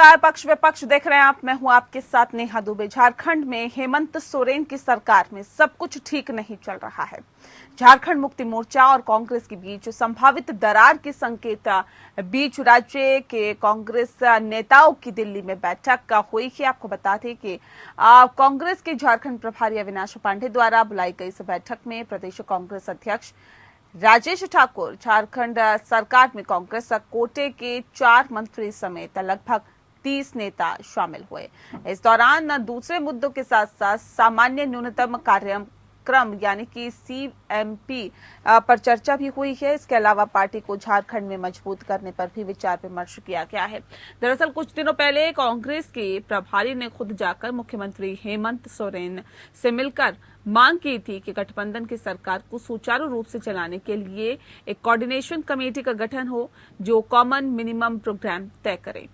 नमस्कार, पक्ष विपक्ष देख रहे हैं आप। मैं हूं आपके साथ नेहा दुबे। झारखंड में हेमंत सोरेन की सरकार में सब कुछ ठीक नहीं चल रहा है। झारखंड मुक्ति मोर्चा और कांग्रेस के बीच संभावित दरार के संकेत बीच राज्य के कांग्रेस नेताओं की दिल्ली में बैठक हुई है। आपको बता दें कि कांग्रेस के झारखंड प्रभारी अविनाश पांडे द्वारा बुलाई गई इस बैठक में प्रदेश कांग्रेस अध्यक्ष राजेश ठाकुर, झारखंड सरकार में कांग्रेस कोटे के 4 मंत्री समेत लगभग 30 नेता शामिल हुए। इस दौरान दूसरे मुद्दों के साथ साथ सामान्य न्यूनतम कार्यक्रम यानी कि CMP पर चर्चा भी हुई है। इसके अलावा पार्टी को झारखंड में मजबूत करने पर भी विचार विमर्श किया गया है। दरअसल कुछ दिनों पहले कांग्रेस के प्रभारी ने खुद जाकर मुख्यमंत्री हेमंत सोरेन से मिलकर मांग की थी कि गठबंधन की सरकार को सुचारू रूप से चलाने के लिए एक कोऑर्डिनेशन कमेटी का गठन हो जो कॉमन मिनिमम प्रोग्राम तय करे।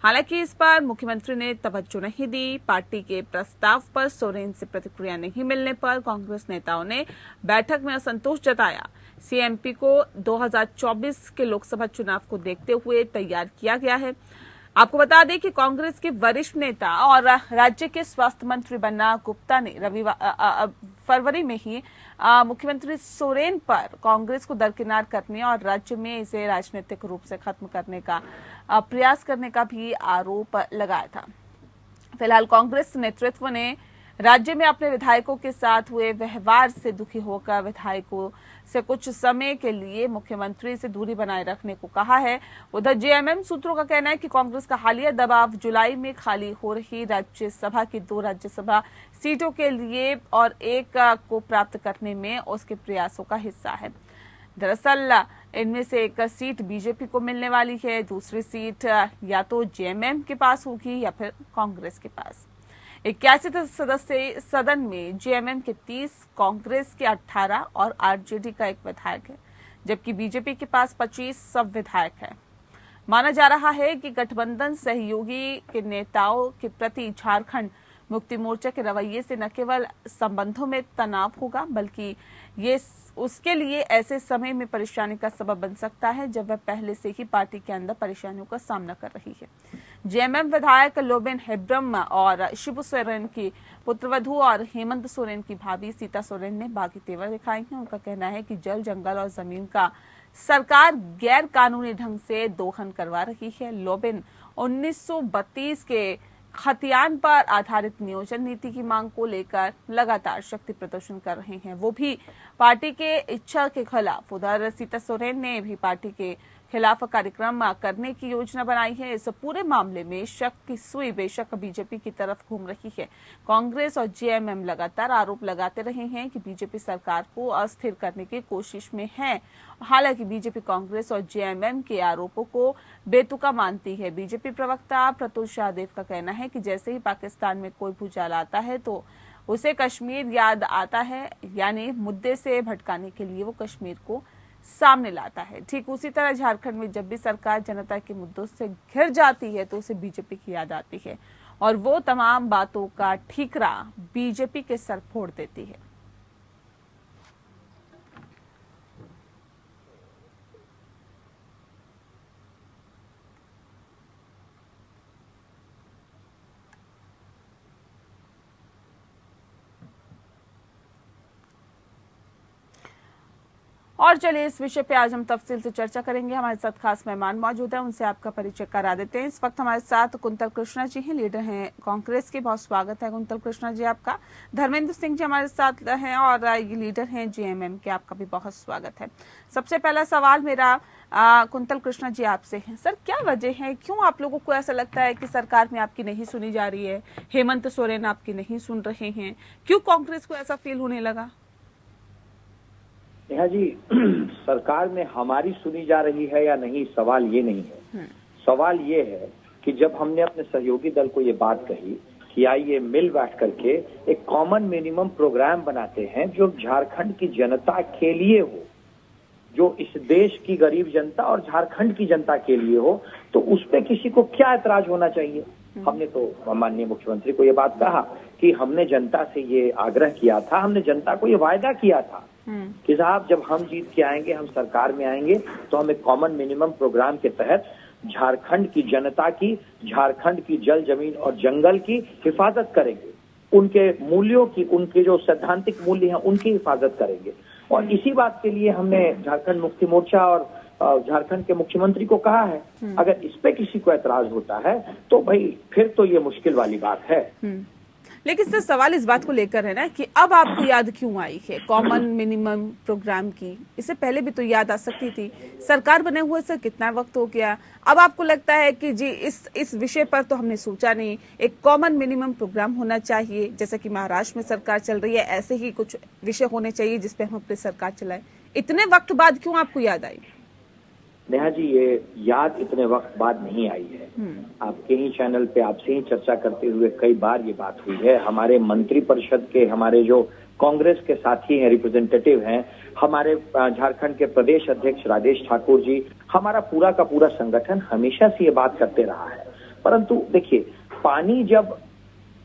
हालांकि इस पर मुख्यमंत्री ने तवज्जो नहीं दी। पार्टी के प्रस्ताव पर सोरेन से प्रतिक्रिया नहीं मिलने पर कांग्रेस नेताओं ने बैठक में असंतोष जताया। CMP को 2024 के लोकसभा चुनाव को देखते हुए तैयार किया गया है। आपको बता दें कि कांग्रेस के वरिष्ठ नेता और राज्य के स्वास्थ्य मंत्री बन्ना गुप्ता ने फरवरी में ही मुख्यमंत्री सोरेन पर कांग्रेस को दरकिनार करने और राज्य में इसे राजनीतिक रूप से खत्म करने का प्रयास करने का भी आरोप लगाया था। फिलहाल कांग्रेस नेतृत्व ने राज्य में अपने विधायकों के साथ हुए व्यवहार से दुखी होकर विधायकों से कुछ समय के लिए मुख्यमंत्री से दूरी बनाए रखने को कहा है। उधर JMM सूत्रों का कहना है कि कांग्रेस का हालिया दबाव जुलाई में खाली हो रही राज्यसभा की 2 राज्यसभा सीटों के लिए और एक को प्राप्त करने में उसके प्रयासों का हिस्सा है। दरअसल इनमें से एक सीट बीजेपी को मिलने वाली है, दूसरी सीट या तो JMM के पास होगी या फिर कांग्रेस के पास। 81 सदस्य सदन में JMM के 30, कांग्रेस के 18 और RJD का 1 विधायक है, जबकि बीजेपी के पास 25 सब विधायक है। माना जा रहा है कि गठबंधन सहयोगी के नेताओं के प्रति झारखंड मुक्ति मोर्चा के रवैये से न केवल संबंधों में तनाव होगा बल्कि ये उसके लिए ऐसे समय में परेशानी का सबब बन सकता है जब वह पहले से ही पार्टी के अंदर परेशानियों का सामना कर रही है। JMM विधायक लोबेन हेब्रम और शिबू सोरेन की पुत्रवधू और हेमंत सोरेन की भाभी सीता सोरेन ने बागी तेवर दिखाए हैं। उनका कहना है कि जल, जंगल और जमीन का सरकार गैर कानूनी ढंग से दोहन करवा रही है। लोबेन 1932 के खतियान पर आधारित नियोजन नीति की मांग को लेकर लगातार शक्ति प्रदर्शन कर रहे हैं, वो भी पार्टी के इच्छा के खिलाफ। उधर सीता सोरेन ने भी पार्टी के खिलाफ कार्यक्रम करने की योजना बनाई है। इस पूरे मामले में शक की सुई बेशक बीजेपी की तरफ घूम रही है। कांग्रेस और JMM लगातार आरोप लगाते रहे हैं कि बीजेपी सरकार को अस्थिर करने की कोशिश में है। हालांकि बीजेपी कांग्रेस और JMM के आरोपों को बेतुका मानती है। बीजेपी प्रवक्ता प्रतुल शाहदेव का कहना है कि जैसे ही पाकिस्तान में कोई भूचाल आता है तो उसे कश्मीर याद आता है, यानी मुद्दे से भटकाने के लिए वो कश्मीर को सामने लाता है। ठीक उसी तरह झारखंड में जब भी सरकार जनता के मुद्दों से घिर जाती है तो उसे बीजेपी की याद आती है और वो तमाम बातों का ठीकरा बीजेपी के सर फोड़ देती है। और चलिए इस विषय पे आज हम तफसील से चर्चा करेंगे। हमारे साथ खास मेहमान मौजूद हैं, उनसे आपका परिचय करा देते हैं। इस वक्त हमारे साथ कुंतल कृष्णा जी हैं, लीडर हैं कांग्रेस के। बहुत स्वागत है कुंतल कृष्णा जी आपका। धर्मेंद्र सिंह जी हमारे साथ हैं और ये लीडर हैं JMM के। आपका भी बहुत स्वागत है। सबसे पहला सवाल मेरा कुंतल कृष्णा जी आपसे है। सर, क्या वजह है, क्यों आप लोगों को ऐसा लगता है कि सरकार में आपकी नहीं सुनी जा रही है, हेमंत सोरेन आपकी नहीं सुन रहे हैं? क्यों कांग्रेस को ऐसा फील होने लगा? नेहा जी, सरकार में हमारी सुनी जा रही है या नहीं, सवाल ये नहीं है। सवाल ये है कि जब हमने अपने सहयोगी दल को ये बात कही कि आइए मिल बैठ करके एक कॉमन मिनिमम प्रोग्राम बनाते हैं जो झारखंड की जनता के लिए हो, जो इस देश की गरीब जनता और झारखंड की जनता के लिए हो, तो उस पे किसी को क्या ऐतराज होना चाहिए। हमने तो माननीय मुख्यमंत्री को ये बात कहा कि हमने जनता से ये आग्रह किया था, हमने जनता को ये वायदा किया था कि साहब जब हम जीत के आएंगे, हम सरकार में आएंगे तो हम एक कॉमन मिनिमम प्रोग्राम के तहत झारखंड की जनता की, झारखंड की जल जमीन और जंगल की हिफाजत करेंगे, उनके मूल्यों की, उनके जो सैद्धांतिक मूल्य हैं उनकी हिफाजत करेंगे। और इसी बात के लिए हमने झारखंड मुक्ति मोर्चा और झारखंड के मुख्यमंत्री को कहा है, अगर इस पे किसी को ऐतराज होता है तो भाई फिर तो ये मुश्किल वाली बात है। लेकिन सर सवाल इस बात को लेकर है ना कि अब आपको याद क्यों आई है कॉमन मिनिमम प्रोग्राम की? इससे पहले भी तो याद आ सकती थी। सरकार बने हुए सर कितना वक्त हो गया, अब आपको लगता है कि जी इस विषय पर तो हमने सोचा नहीं, एक कॉमन मिनिमम प्रोग्राम होना चाहिए, जैसा कि महाराष्ट्र में सरकार चल रही है ऐसे ही कुछ विषय होने चाहिए जिसपे हम अपनी सरकार चलाएं। इतने वक्त बाद क्यों आपको याद आई? नेहा जी, ये याद इतने वक्त बाद नहीं आई है। आपके ही चैनल पे आपसे ही चर्चा करते हुए कई बार ये बात हुई है। हमारे मंत्रिपरिषद के, हमारे जो कांग्रेस के साथी हैं, रिप्रेजेंटेटिव हैं, हमारे झारखंड के प्रदेश अध्यक्ष राजेश ठाकुर जी, हमारा पूरा का पूरा संगठन हमेशा से ये बात करते रहा है। परंतु देखिए, पानी जब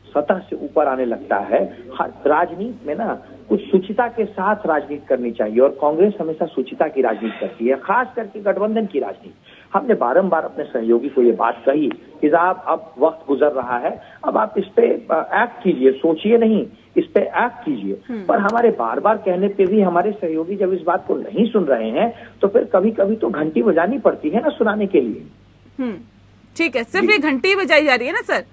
सतह से ऊपर आने लगता है, राजनीति में ना कुछ शुचिता के साथ राजनीति करनी चाहिए, और कांग्रेस हमेशा शुचिता की राजनीति करती है, खास करके गठबंधन की राजनीति। हमने बारंबार अपने सहयोगी को ये बात कही कि साहब अब वक्त गुजर रहा है, अब आप इस पे एक्ट कीजिए, सोचिए नहीं, इस पे एक्ट कीजिए। पर हमारे बार बार कहने पे भी हमारे सहयोगी जब इस बात को नहीं सुन रहे हैं तो फिर कभी कभी तो घंटी बजानी पड़ती है ना सुनाने के लिए। ठीक है, सिर्फ ये घंटी बजाई जा रही है ना सर?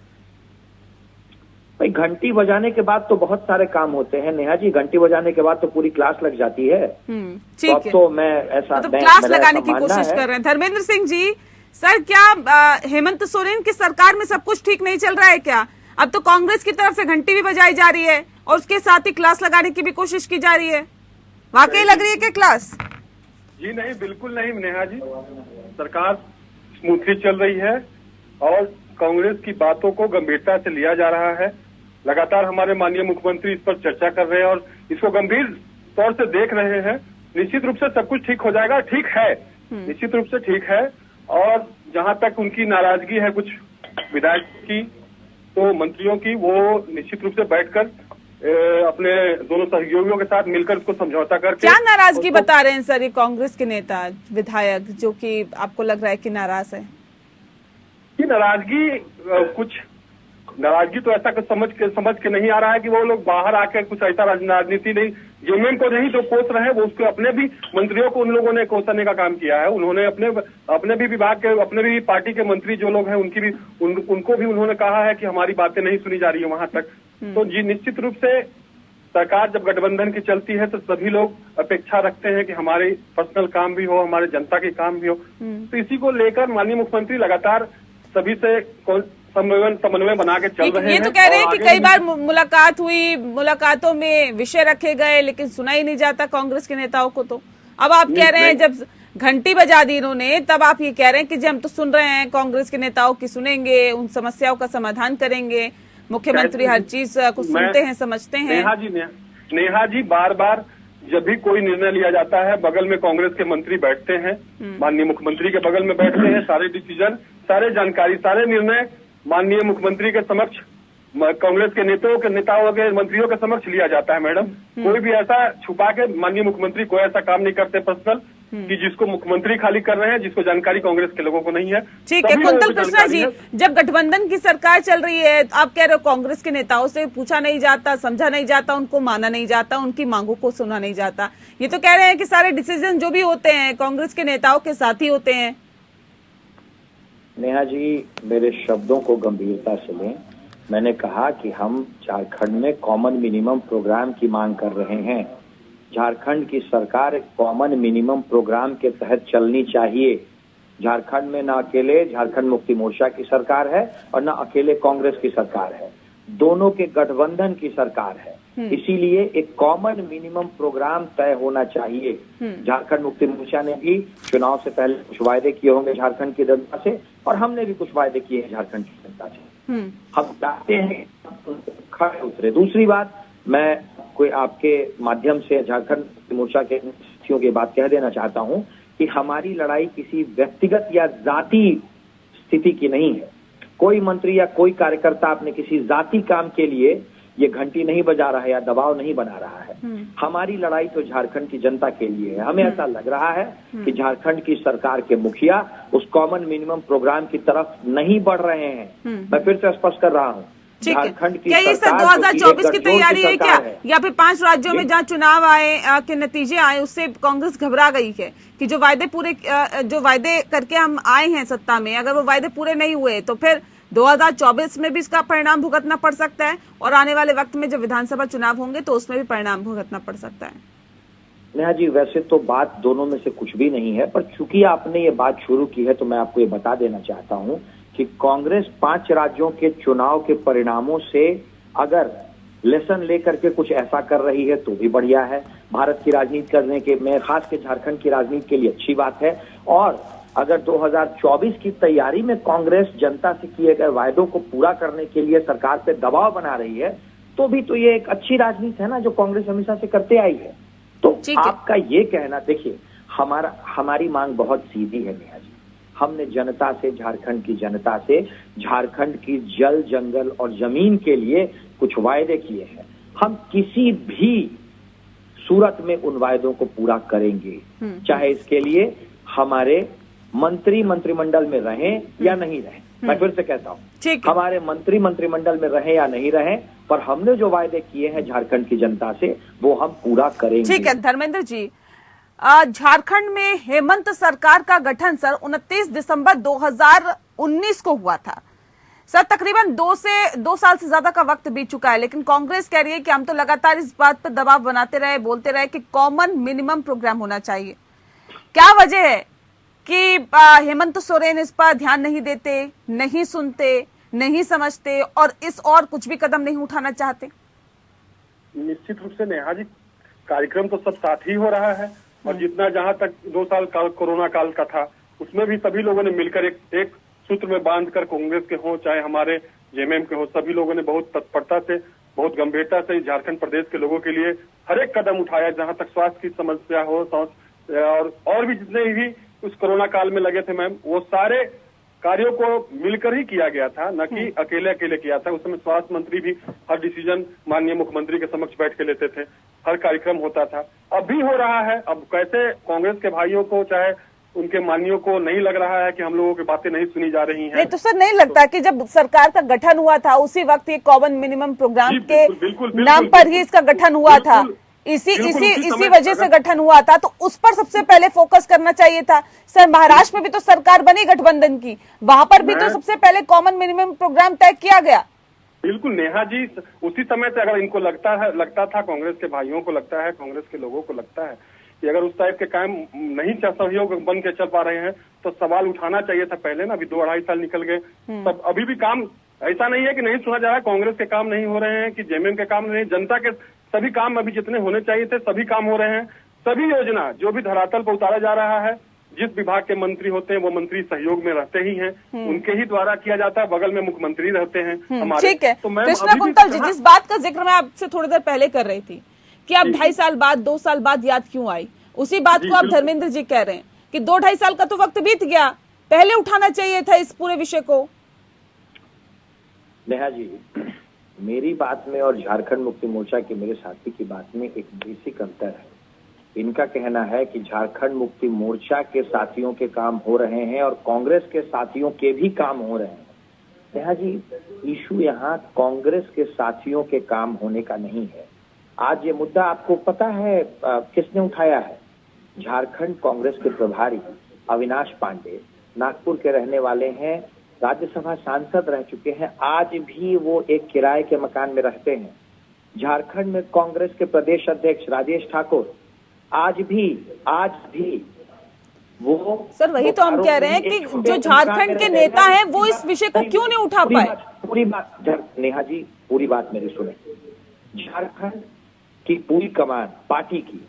भाई घंटी बजाने के बाद तो बहुत सारे काम होते हैं नेहा जी, घंटी बजाने के बाद तो पूरी क्लास लग जाती है। ठीक है, तो मैं ऐसा तो क्लास लगाने की कोशिश कर रहे हैं। धर्मेंद्र सिंह जी, सर क्या हेमंत सोरेन की सरकार में सब कुछ ठीक नहीं चल रहा है क्या? अब तो कांग्रेस की तरफ से घंटी भी बजाई जा रही है और उसके साथ ही क्लास लगाने की भी कोशिश की जा रही है। वाकई लग रही है क्या क्लास? जी नहीं, बिल्कुल नहीं नेहा जी, सरकार स्मूथली चल रही है और कांग्रेस की बातों को गंभीरता से लिया जा रहा है। लगातार हमारे माननीय मुख्यमंत्री इस पर चर्चा कर रहे हैं और इसको गंभीर तौर से देख रहे हैं। निश्चित रूप से सब कुछ ठीक हो जाएगा, ठीक है, निश्चित रूप से ठीक है। और जहां तक उनकी नाराजगी है कुछ विधायक की, तो मंत्रियों की, वो निश्चित रूप से बैठकर अपने दोनों सहयोगियों के साथ मिलकर उसको समझौता करके। क्या नाराजगी बता रहे हैं सर ये कांग्रेस के नेता विधायक, जो कि आपको लग रहा है कि नाराज है? कि नाराजगी तो ऐसा कुछ समझ के नहीं आ रहा है कि वो लोग बाहर आकर कुछ ऐसा राजनीति नहीं, जेएमएम को नहीं जो कोस रहे हैं, वो उसके अपने भी मंत्रियों को उन लोगों ने कोसने का काम किया है। उन्होंने अपने भी विभाग के, अपने भी पार्टी के मंत्री जो लोग हैं उनको भी उन्होंने कहा है कि हमारी बातें नहीं सुनी जा रही है वहां तक। तो जी निश्चित रूप से सरकार जब गठबंधन की चलती है तो सभी लोग अपेक्षा रखते हैं कि हमारे पर्सनल काम भी हो, हमारे जनता के काम भी हो। तो इसी को लेकर माननीय मुख्यमंत्री लगातार सभी से समन्वय बना के चल रहे हैं। ये तो कह रहे हैं कि कई बार मुलाकात हुई, मुलाकातों में विषय रखे गए, लेकिन सुना ही नहीं जाता कांग्रेस के नेताओं को। तो अब आप कह रहे हैं जब घंटी बजा दी इन्होंने, तब आप ये कह रहे हैं कि जी हम तो सुन रहे हैं, कांग्रेस के नेताओं की सुनेंगे, उन समस्याओं का समाधान करेंगे। मुख्यमंत्री हर चीज को सुनते हैं, समझते हैं। नेहा जी बार बार जब भी कोई निर्णय लिया जाता है, बगल में कांग्रेस के मंत्री बैठते हैं, माननीय मुख्यमंत्री के बगल में बैठते हैं, सारे डिसीजन, सारे जानकारी, सारे निर्णय माननीय मुख्यमंत्री के समक्ष, कांग्रेस के नेताओं के मंत्रियों के समक्ष लिया जाता है। मैडम, कोई भी ऐसा छुपा के माननीय मुख्यमंत्री कोई ऐसा काम नहीं करते पर्सनल कि जिसको मुख्यमंत्री खाली कर रहे हैं, जिसको जानकारी कांग्रेस के लोगों को नहीं है। ठीक है कुंतल कृष्णा जी, जब गठबंधन की सरकार चल रही है, आप कह रहे हो कांग्रेस के नेताओं से पूछा नहीं जाता, समझा नहीं जाता, उनको माना नहीं जाता, उनकी मांगों को सुना नहीं जाता। ये तो कह रहे हैं कि सारे डिसीजन जो भी होते हैं कांग्रेस के नेताओं के साथ ही होते हैं। नेहा जी, मेरे शब्दों को गंभीरता से लें। मैंने कहा कि हम झारखंड में कॉमन मिनिमम प्रोग्राम की मांग कर रहे हैं। झारखंड की सरकार कॉमन मिनिमम प्रोग्राम के तहत चलनी चाहिए। झारखंड में न अकेले झारखंड मुक्ति मोर्चा की सरकार है और न अकेले कांग्रेस की सरकार है, दोनों के गठबंधन की सरकार है। इसीलिए एक कॉमन मिनिमम प्रोग्राम तय होना चाहिए। झारखंड मुक्ति मोर्चा ने भी चुनाव से पहले कुछ वायदे किए होंगे झारखंड की जनता से, और हमने भी कुछ वायदे किए हैं झारखंड की जनता से। हम चाहते हैं खड़े उतरे। दूसरी बात, मैं कोई आपके माध्यम से झारखंड मुक्ति मोर्चा के साथियों की बात कह देना चाहता हूं कि हमारी लड़ाई किसी व्यक्तिगत या जाति स्थिति की नहीं है। कोई मंत्री या कोई कार्यकर्ता अपने किसी जाति काम के लिए ये घंटी नहीं बजा रहा है या दबाव नहीं बना रहा है। हमारी लड़ाई तो झारखंड की जनता के लिए है। हमें ऐसा लग रहा है कि झारखंड की सरकार के मुखिया उस कॉमन मिनिमम प्रोग्राम की तरफ नहीं बढ़ रहे हैं। मैं फिर से स्पष्ट कर रहा हूँ, झारखंड की क्या ये सर 2024 की तैयारी है क्या, या फिर 5 राज्यों में जहां चुनाव आए के नतीजे आए उससे कांग्रेस घबरा गई है कि जो वायदे करके हम आए हैं सत्ता में, अगर वो वायदे पूरे नहीं हुए तो फिर 2024 में भी इसका परिणाम भुगतना पड़ सकता है, और आने वाले वक्त में जब विधानसभा चुनाव होंगे तो उसमें भी परिणाम भुगतना पड़ सकता है। नेहा जी, वैसे तो बात दोनों में से कुछ भी नहीं है, पर चूंकि आपने ये बात शुरू की है तो मैं आपको ये बता देना चाहता हूँ कि कांग्रेस 5 राज्यों के चुनाव के परिणामों से अगर लेसन लेकर के कुछ ऐसा कर रही है तो भी बढ़िया है। भारत की राजनीति करने के में खास के झारखंड की राजनीति के लिए अच्छी बात है। और अगर 2024 की तैयारी में कांग्रेस जनता से किए गए वायदों को पूरा करने के लिए सरकार पे दबाव बना रही है तो भी तो ये एक अच्छी राजनीति है ना, जो कांग्रेस हमेशा से करते आई है। तो आपका ये कहना, देखिए हमारी मांग बहुत सीधी है नेहा जी। हमने जनता से, झारखंड की जनता से झारखंड की जल, जंगल और जमीन के लिए कुछ वायदे किए हैं। हम किसी भी सूरत में उन वायदों को पूरा करेंगे, चाहे इसके लिए हमारे मंत्रिमंडल में रहें या नहीं रहें। मैं फिर से कहता हूँ, हमारे मंत्रिमंडल में रहें या नहीं रहें, पर हमने जो वायदे किए हैं झारखंड की जनता से वो हम पूरा करेंगे। ठीक है धर्मेंद्र जी, झारखंड में हेमंत सरकार का गठन सर 29 दिसंबर 2019 को हुआ था। सर तकरीबन 2 साल से ज्यादा का वक्त बीत चुका है, लेकिन कांग्रेस कह रही है कि हम तो लगातार इस बात पर दबाव बनाते रहे, बोलते रहे कि कॉमन मिनिमम प्रोग्राम होना चाहिए। क्या वजह है कि हेमंत सोरेन इस पर ध्यान नहीं देते, नहीं सुनते, नहीं समझते और कुछ भी कदम नहीं उठाना चाहते? निश्चित रूप से नेहा जी, कार्यक्रम तो सब साथ ही हो रहा है, और जितना जहां तक 2 साल काल कोरोना काल का था उसमें भी सभी लोगों ने मिलकर एक सूत्र में बांधकर, कांग्रेस के हो चाहे हमारे जेएमएम के हो, सभी लोगों ने बहुत तत्परता से, बहुत गंभीरता से झारखंड प्रदेश के लोगों के लिए हर एक कदम उठाया। जहां तक स्वास्थ्य की समस्या हो और भी जितने भी उस कोरोना काल में लगे थे मैम, वो सारे कार्यों को मिलकर ही किया गया था, न कि अकेले किया था। उस समय स्वास्थ्य मंत्री भी हर डिसीजन माननीय मुख्यमंत्री के समक्ष बैठ के लेते थे, हर कार्यक्रम होता था। अब भी हो रहा है। अब कैसे कांग्रेस के भाइयों को, चाहे उनके मानियों को नहीं लग रहा है कि हम लोगों की बातें नहीं सुनी जा रही हैं? नहीं तो सर नहीं लगता कि जब सरकार का गठन हुआ था उसी वक्त ये कॉमन मिनिमम प्रोग्राम के नाम पर ही इसका गठन हुआ था, इसी वजह से गठन हुआ था, तो उस पर सबसे पहले फोकस करना चाहिए था। सर महाराष्ट्र में भी तो सरकार बनी गठबंधन की, वहां पर भी तो सबसे पहले कॉमन मिनिमम प्रोग्राम तय किया गया। बिल्कुल नेहा जी, उसी समय से अगर इनको लगता था, कांग्रेस के भाइयों को लगता है, कांग्रेस के लोगों को लगता है कि अगर उस टाइप के काम नहीं सहयोग बन के चल पा रहे हैं तो सवाल उठाना चाहिए था पहले ना। अभी 2-2.5 साल निकल गए, तब अभी भी काम ऐसा नहीं है कि नहीं सुना जा रहा है, कांग्रेस के काम नहीं हो रहे हैं कि जेएमएम के काम नहीं, जनता के सभी काम अभी जितने होने चाहिए थे सभी काम हो रहे हैं। सभी योजना जो भी धरातल पर उतारा जा रहा है, जिस विभाग के मंत्री होते हैं वो मंत्री सहयोग में रहते ही हैं, उनके ही द्वारा किया जाता है, बगल में मुख्यमंत्री रहते हैं हमारे। ठीक है, तो मैं कृष्णा कुंतल जी, जिस बात का जिक्र मैं आपसे थोड़ी देर पहले कर रही थी कि आप 2.5 साल बाद, 2 साल बाद याद क्यों आई, उसी बात को आप धर्मेंद्र जी कह रहे हैं कि 2-2.5 साल का तो वक्त बीत गया, पहले उठाना चाहिए था इस पूरे विषय को। नेहा जी, मेरी बात में और झारखंड मुक्ति मोर्चा के मेरे साथी की बात में एक बेसिक अंतर है। इनका कहना है कि झारखंड मुक्ति मोर्चा के साथियों के काम हो रहे हैं और कांग्रेस के साथियों के भी काम हो रहे हैं। नेहा जी, इशू यहाँ कांग्रेस के साथियों के काम होने का नहीं है। आज ये मुद्दा आपको पता है किसने उठाया है? झारखंड कांग्रेस के प्रभारी अविनाश पांडे, नागपुर के रहने वाले हैं, राज्यसभा सांसद रह चुके हैं, आज भी वो एक किराए के मकान में रहते हैं। झारखंड में कांग्रेस के प्रदेश अध्यक्ष राजेश ठाकुर आज भी वो, सर वही तो हम कह रहे हैं कि जो झारखंड के नेता हैं वो इस विषय को क्यों नहीं उठा पाए? पूरी बात नेहा जी, पूरी बात मेरी सुने। झारखंड की पूरी कमान पार्टी की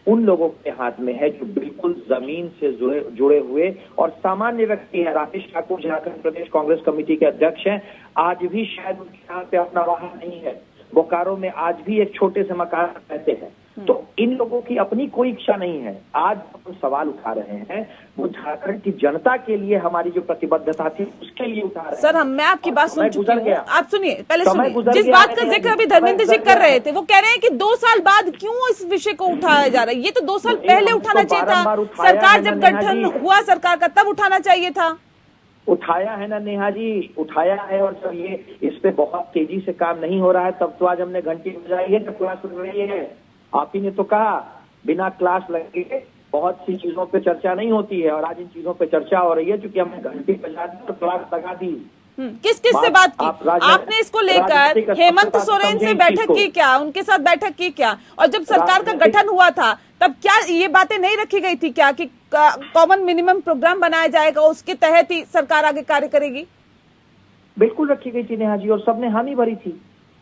उन लोगों के हाथ में है जो बिल्कुल जमीन से जुड़े हुए और सामान्य व्यक्ति है। राजेश ठाकुर झारखंड प्रदेश कांग्रेस कमेटी के अध्यक्ष हैं। आज भी शायद उनके यहाँ पे अपना वाहन नहीं है, बोकारो में आज भी एक छोटे से मकान रहते हैं। तो इन लोगों की अपनी कोई इच्छा नहीं है। आज हम सवाल उठा रहे हैं वो झारखंड की जनता के लिए हमारी जो प्रतिबद्धता थी उसके लिए उठा रहे हैं। सर, मैं आपकी बात सुन चुकी हूँ, आप सुनिए, पहले समय सुनिए। गुजर जिस गया बात का है, जिक्र अभी धर्मेंद्र जी कर रहे थे, वो कह रहे हैं कि 2 साल बाद क्यों इस विषय को उठाया जा रहा है। ये तो 2 साल पहले उठाना चाहिए था। सरकार जब गठन हुआ सरकार का, तब उठाना चाहिए था। उठाया है ना नेहा जी, उठाया है। और जब ये इस पे बहुत तेजी से काम नहीं हो रहा है तब तो आज हमने घंटी बजाई है जब क्लास लग रही है। आप ही ने तो कहा बिना क्लास लगे बहुत सी चीजों पे चर्चा नहीं होती है, और आज इन चीजों पे चर्चा हो रही है क्योंकि हमने घंटी बजा दी और क्लास लगा दी। किस किस से बात की आपने इसको लेकर? हेमंत सोरेन से बैठक की क्या? उनके साथ बैठक की क्या? और जब सरकार का गठन हुआ था तब क्या ये बातें नहीं रखी गई थी क्या कि कॉमन मिनिमम प्रोग्राम बनाया जाएगा, उसके तहत ही सरकार आगे कार्य करेगी? बिल्कुल रखी गई थी नेहा जी, और सबने हामी भरी थी,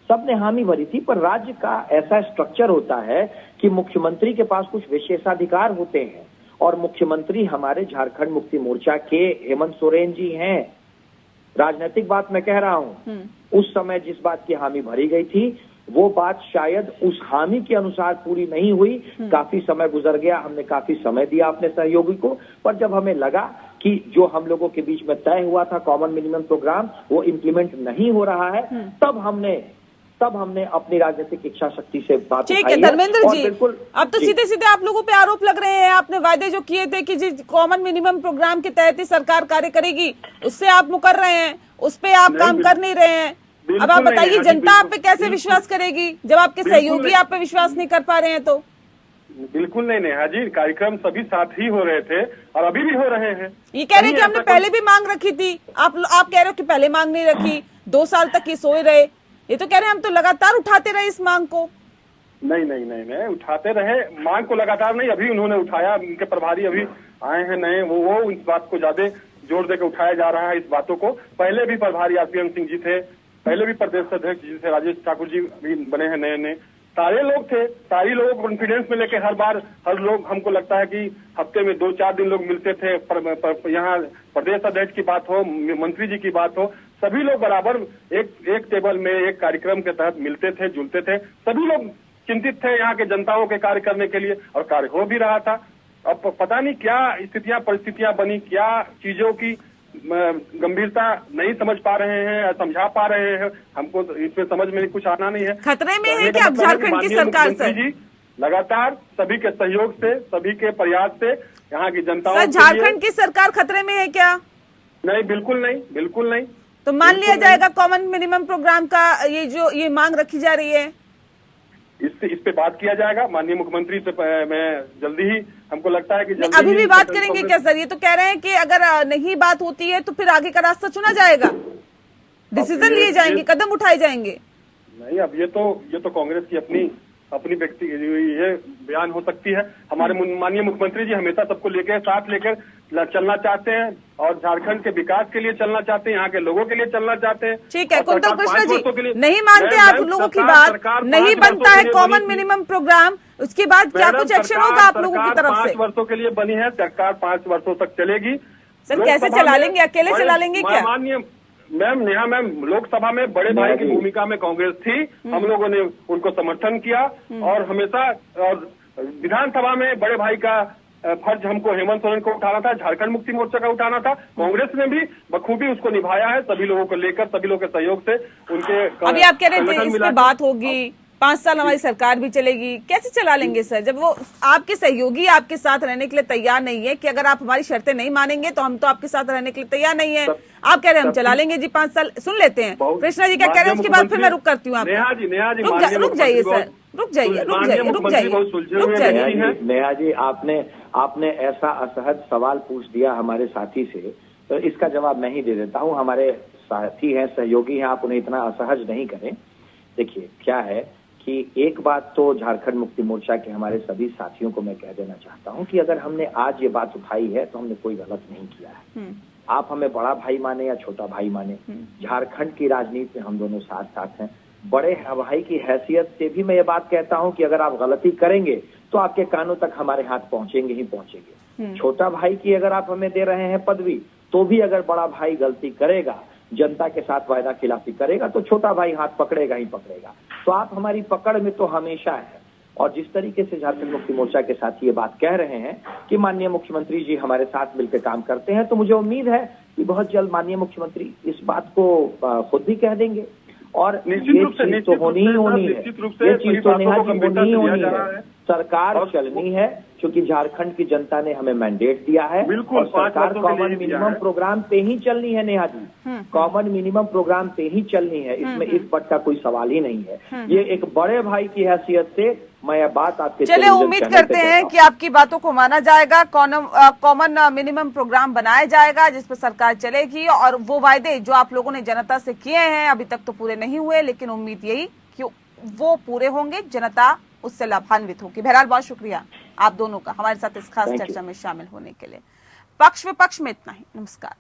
सबने हामी भरी थी। पर राज्य का ऐसा स्ट्रक्चर होता है कि मुख्यमंत्री के पास कुछ विशेषाधिकार होते हैं, और मुख्यमंत्री हमारे झारखंड मुक्ति मोर्चा के हेमंत सोरेन जी हैं। राजनीतिक बात मैं कह रहा हूं। उस समय जिस बात की हामी भरी गई थी वो बात शायद उस हामी के अनुसार पूरी नहीं हुई। काफी समय गुजर गया, हमने काफी समय दिया अपने सहयोगी को, पर जब हमें लगा कि जो हम लोगों के बीच में तय हुआ था कॉमन मिनिमम प्रोग्राम वो इम्प्लीमेंट नहीं हो रहा है, तब हमने अपनी राजनीतिक इच्छा शक्ति से बात ठीक है धर्मेंद्र जी, अब तो सीधे सीधे आप लोगों पे आरोप लग रहे हैं। आपने वायदे जो किए थे कि जिस कॉमन मिनिमम प्रोग्राम के तहत ही सरकार कार्य करेगी, उससे आप मुकर रहे हैं, उस पे आप काम कर नहीं रहे हैं। अब आप बताइए जनता आप पे कैसे विश्वास करेगी जब आपके सहयोगी आप पे विश्वास नहीं कर पा रहे हैं? तो बिल्कुल नहीं नेहा जी, कार्यक्रम सभी साथ ही हो रहे थे और अभी भी हो रहे हैं। ये कह रहे हैं कि हमने पहले भी मांग रखी थी, आप कह रहे हो कि पहले मांग नहीं रखी, 2 साल तक ये सोए रहे। ये तो कह रहे हैं हम तो लगातार उठाते रहे इस मांग को। नहीं उठाते रहे मांग को लगातार नहीं, अभी उन्होंने उठाया, उनके प्रभारी अभी आए हैं नए, वो इस बात को ज्यादा जोर देकर उठाया जा रहा है इस बातों को। पहले भी प्रभारी आरपीएन सिंह जी थे, पहले भी प्रदेश अध्यक्ष जी थे, राजेश ठाकुर जी भी बने हैं नए, सारे लोग थे। सारी लोगों को कॉन्फिडेंस में लेके हर लोग, हमको लगता है कि हफ्ते में 2-4 दिन लोग मिलते थे। यहाँ प्रदेश अध्यक्ष की बात हो, मंत्री जी की बात हो, सभी लोग बराबर एक टेबल में एक कार्यक्रम के तहत मिलते थे, जुलते थे। सभी लोग चिंतित थे यहाँ के जनताओं के कार्य करने के लिए, और कार्य हो भी रहा था। अब पता नहीं क्या स्थितियां परिस्थितियां बनी, क्या चीजों की गंभीरता नहीं समझ पा रहे हैं, समझा पा रहे हैं, हमको इसमें समझ में कुछ आना नहीं है। खतरे में है क्या झारखंड की सरकार से? जी लगातार सभी के सहयोग से, सभी के प्रयास से यहाँ की जनता, झारखंड की सरकार खतरे में है क्या? नहीं, बिल्कुल नहीं। तो मान लिया जाएगा कॉमन मिनिमम प्रोग्राम का ये मांग रखी जा रही है, इस पे बात किया जाएगा माननीय मुख्यमंत्री से। मैं जल्दी ही, हमको लगता है कि जल्दी अभी भी बात करेंगे क्या सर? ये तो कह रहे हैं कि अगर नहीं बात होती है तो फिर आगे का रास्ता चुना जाएगा, डिसीजन लिए जाएंगे, कदम उठाए जाएंगे। नहीं, अब ये तो कांग्रेस की अपनी व्यक्ति ये बयान हो सकती है। हमारे माननीय मुख्यमंत्री जी हमेशा सबको साथ लेकर चलना चाहते हैं, और झारखंड के विकास के लिए चलना चाहते हैं, यहाँ के लोगों के लिए चलना चाहते हैं। ठीक है कुंतल कृष्ण जी, नहीं मानते आप लोगों की बात, नहीं बनता है कॉमन मिनिमम प्रोग्राम, उसके बाद क्या कुछ एक्शन होगा आप लोगों की तरफ से? 5 वर्षों के लिए बनी है सरकार, 5 वर्षों तक चलेगी। सर कैसे चला लेंगे? अकेले चला लेंगे क्या? माननीय नेहा मैम, लोकसभा में बड़े भाई की भूमिका में कांग्रेस थी, हम लोगों ने उनको समर्थन किया, और हमेशा, और विधानसभा में बड़े भाई का फर्ज हमको हेमंत सोरेन को उठाना था, झारखंड मुक्ति मोर्चा का उठाना था। कांग्रेस ने भी बखूबी उसको निभाया है, सभी लोगों को लेकर, सभी लोगों के सहयोग से उनके। अभी आप कह रहे थे इस पे बात होगी, 5 साल हमारी सरकार भी चलेगी, कैसे चला लेंगे सर जब वो आपके सहयोगी आपके साथ रहने के लिए तैयार नहीं है कि अगर आप हमारी शर्तें नहीं मानेंगे तो हम तो आपके साथ रहने के लिए तैयार नहीं है। आप कह रहे हैं हम चला लेंगे जी 5 साल। सुन लेते हैं कृष्णा जी क्या कह रहे हैं, उसके बाद फिर मैं रुक करती हूँ। नेहा जी रुक जाइए सर, रुक जाइए। नेहा जी आपने ऐसा असहज सवाल पूछ दिया हमारे साथी से, तो इसका जवाब मैं ही दे देता हूँ। हमारे साथी हैं, सहयोगी हैं, आप उन्हें इतना असहज नहीं करें। देखिए क्या है कि एक बात तो झारखंड मुक्ति मोर्चा के हमारे सभी साथियों को मैं कह देना चाहता हूं कि अगर हमने आज ये बात उठाई है तो हमने कोई गलत नहीं किया है। आप हमें बड़ा भाई माने या छोटा भाई माने, झारखंड की राजनीति में हम दोनों साथ साथ हैं। बड़े भाई की हैसियत से भी मैं ये बात कहता हूं कि अगर आप गलती करेंगे तो आपके कानों तक हमारे हाथ पहुंचेंगे ही पहुंचेंगे। छोटा भाई की अगर आप हमें दे रहे हैं पदवी, तो भी अगर बड़ा भाई गलती करेगा, जनता के साथ वायदा खिलाफी करेगा, तो छोटा भाई हाथ पकड़ेगा ही पकड़ेगा। तो आप हमारी पकड़ में तो हमेशा है, और जिस तरीके से झारखंड मुक्ति मोर्चा के साथी ये बात कह रहे हैं कि माननीय मुख्यमंत्री जी हमारे साथ मिलकर काम करते हैं, तो मुझे उम्मीद है कि बहुत जल्द माननीय मुख्यमंत्री इस बात को खुद भी कह देंगे। और निश्चित ये रूप से चीज तो होनी ही होनी है, ये चीज तो नेहा जी होनी ही होनी है। सरकार चलनी है क्योंकि झारखंड की जनता ने हमें मैंडेट दिया है। बिल्कुल, और सरकार कॉमन मिनिमम प्रोग्राम पे ही चलनी है Neha ji, common minimum programme पे ही चलनी है, इसमें इस बात का कोई सवाल ही नहीं है। ये एक बड़े भाई की हैसियत से मैं ये बात आपके चलिए उम्मीद करते हैं कि आपकी बातों को माना जाएगा, कॉमन मिनिमम प्रोग्राम बनाया जाएगा जिस पर सरकार चलेगी, और वो वायदे जो आप लोगों ने जनता से किए हैं अभी तक तो पूरे नहीं हुए, लेकिन उम्मीद यही कि वो पूरे होंगे, जनता उससे लाभान्वित होगी। बहरहाल बहुत शुक्रिया आप दोनों का हमारे साथ इस खास चर्चा में शामिल होने के लिए। पक्ष विपक्ष में इतना ही। नमस्कार।